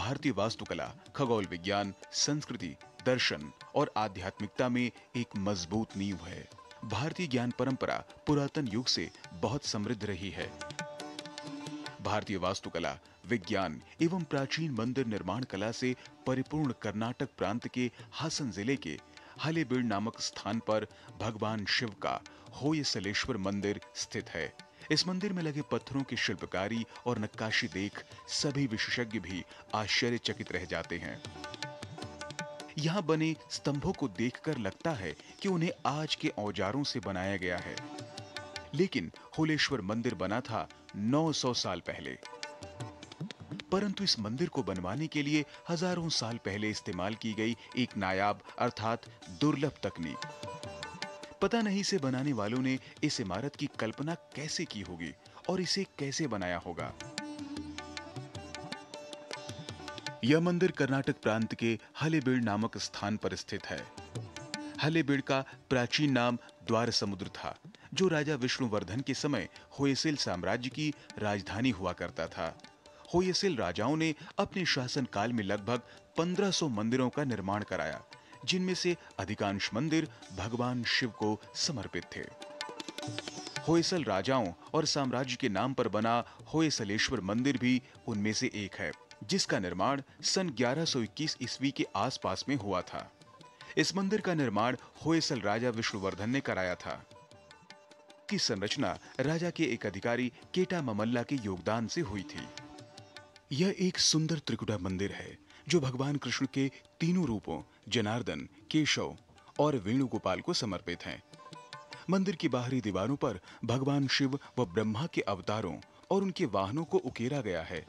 भारतीय वास्तुकला, खगोल विज्ञान, संस्कृति, दर्शन और आध्यात्मिकता में एक मजबूत नींव है। भारतीय ज्ञान परंपरा पुरातन युग से बहुत समृद्ध रही है। भारतीय वास्तुकला, विज्ञान एवं प्राचीन मंदिर निर्माण कला से परिपूर्ण कर्नाटक प्रांत के हासन जिले के हलेबीड नामक स्थान पर भगवान शिव का होयसलेश्वर मंदिर स्थित है। इस मंदिर में लगे पत्थरों की शिल्पकारी और नक्काशी देख सभी विशेषज्ञ भी आश्चर्यचकित रह जाते हैं। यहाँ बने स्तंभों को देखकर लगता है कि उन्हें आज के औजारों से बनाया गया है, लेकिन होलेश्वर मंदिर बना था 900 साल पहले। परंतु इस मंदिर को बनवाने के लिए हजारों साल पहले इस्तेमाल की गई एक नायाब अर्थात दुर्लभ तकनीक। पता नहीं इसे बनाने वालों ने इस इमारत की कल्पना कैसे की होगी और इसे कैसे बनाया होगा। यह मंदिर कर्नाटक प्रांत के हलेबीड नामक स्थान पर स्थित है। हलेबीड का प्राचीन नाम द्वार समुद्र था, जो राजा विष्णुवर्धन के समय होयसिल साम्राज्य की राजधानी हुआ करता था। होयसिल राजाओं ने अपने शासन काल में लगभग 1500 मंदिरों का निर्माण कराया, जिनमें से अधिकांश मंदिर भगवान शिव को समर्पित थे। होयसल राजाओं और साम्राज्य के नाम पर बना होयसलेश्वर मंदिर भी उनमें से एक है, जिसका निर्माण सन 1121 ईस्वी के आसपास में हुआ था। इस मंदिर का निर्माण होयसल राजा विष्णुवर्धन ने कराया था। की संरचना राजा के एक अधिकारी केटा ममल्ला के योगदान से हुई थी। यह एक सुंदर त्रिकुटा मंदिर है, जो भगवान कृष्ण के तीनों रूपों जनार्दन, केशव और वेणुगोपाल को समर्पित हैं। मंदिर की बाहरी दीवारों पर भगवान शिव व ब्रह्मा के अवतारों और उनके वाहनों को उकेरा गया है।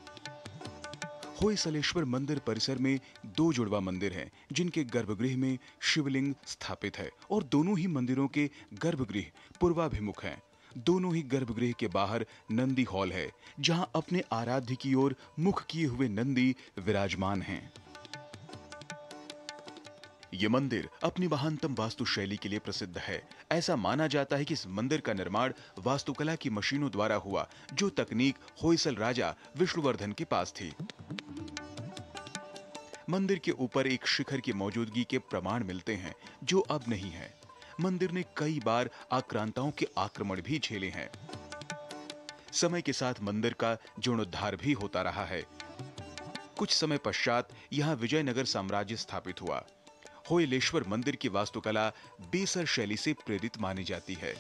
होयसलेश्वर मंदिर परिसर में 2 जुड़वा मंदिर हैं, जिनके गर्भगृह में शिवलिंग स्थापित है और दोनों ही मंदिरों के गर्भगृह पूर्वाभिमुख हैं। दोनों ही गर्भगृह के बाहर नंदी हॉल है, जहां अपने आराध्य की ओर मुख किए हुए नंदी विराजमान हैं। ये मंदिर अपनी महानतम वास्तुशैली के लिए प्रसिद्ध है। ऐसा माना जाता है कि इस मंदिर का निर्माण वास्तुकला की मशीनों द्वारा हुआ, जो तकनीक होयसल राजा विष्णुवर्धन के पास थी। मंदिर के ऊपर एक शिखर की मौजूदगी के प्रमाण मिलते हैं, जो अब नहीं है। मंदिर ने कई बार आक्रांताओं के आक्रमण भी झेले हैं। समय के साथ मंदिर का जीर्णोद्धार भी होता रहा है। कुछ समय पश्चात यहाँ विजयनगर साम्राज्य स्थापित हुआ। होयलेश्वर मंदिर की वास्तुकला बेसर शैली से प्रेरित मानी जाती है।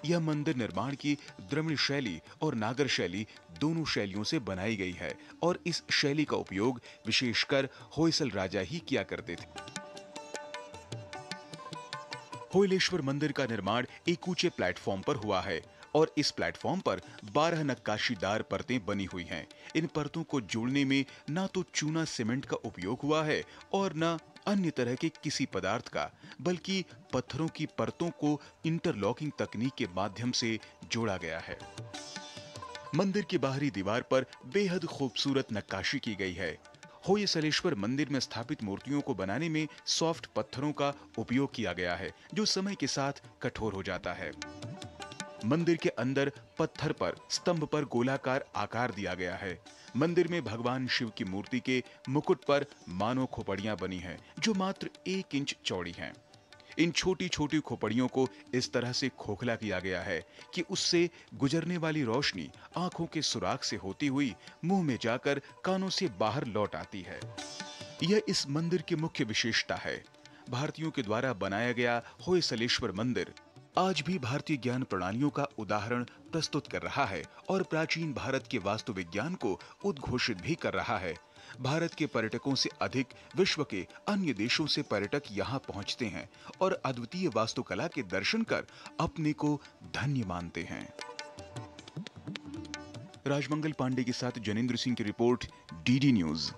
यह मंदिर निर्माण की द्रविड़ शैली और नागर शैली दोनों शैलियों से बनाई गई है और इस शैली का उपयोग विशेषकर होयसल राजा ही किया करते थे। होयलेश्वर मंदिर का निर्माण एक ऊंचे प्लेटफॉर्म पर हुआ है और इस प्लेटफॉर्म पर 12 नक्काशीदार परतें बनी हुई हैं। इन परतों को जोड़ने में ना तो चूना सीमेंट का उपयोग हुआ है और न अन्य तरह के किसी पदार्थ का, बल्कि पत्थरों की परतों को इंटरलॉकिंग तकनीक के माध्यम से जोड़ा गया है। मंदिर की बाहरी दीवार पर बेहद खूबसूरत नक्काशी की गई है। होयसलेश्वर मंदिर में स्थापित मूर्तियों को बनाने में सॉफ्ट पत्थरों का उपयोग किया गया है, जो समय के साथ कठोर हो जाता है। मंदिर के अंदर पत्थर पर स्तंभ पर गोलाकार आकार दिया गया है। मंदिर में भगवान शिव की मूर्ति के मुकुट पर मानव खोपड़ियां बनी हैं, जो मात्र 1 इंच चौड़ी हैं। इन छोटी छोटी खोपड़ियों को इस तरह से खोखला किया गया है कि उससे गुजरने वाली रोशनी आंखों के सुराख से होती हुई मुंह में जाकर कानों से बाहर लौट आती है। यह इस मंदिर की मुख्य विशेषता है। भारतीयों के द्वारा बनाया गया होयसलेश्वर मंदिर आज भी भारतीय ज्ञान प्रणालियों का उदाहरण प्रस्तुत कर रहा है और प्राचीन भारत के वास्तु विज्ञान को उद्घोषित भी कर रहा है। भारत के पर्यटकों से अधिक विश्व के अन्य देशों से पर्यटक यहाँ पहुँचते हैं और अद्वितीय वास्तुकला के दर्शन कर अपने को धन्य मानते हैं। राजमंगल पांडे के साथ जनेंद्र सिंह की रिपोर्ट, डीडी न्यूज।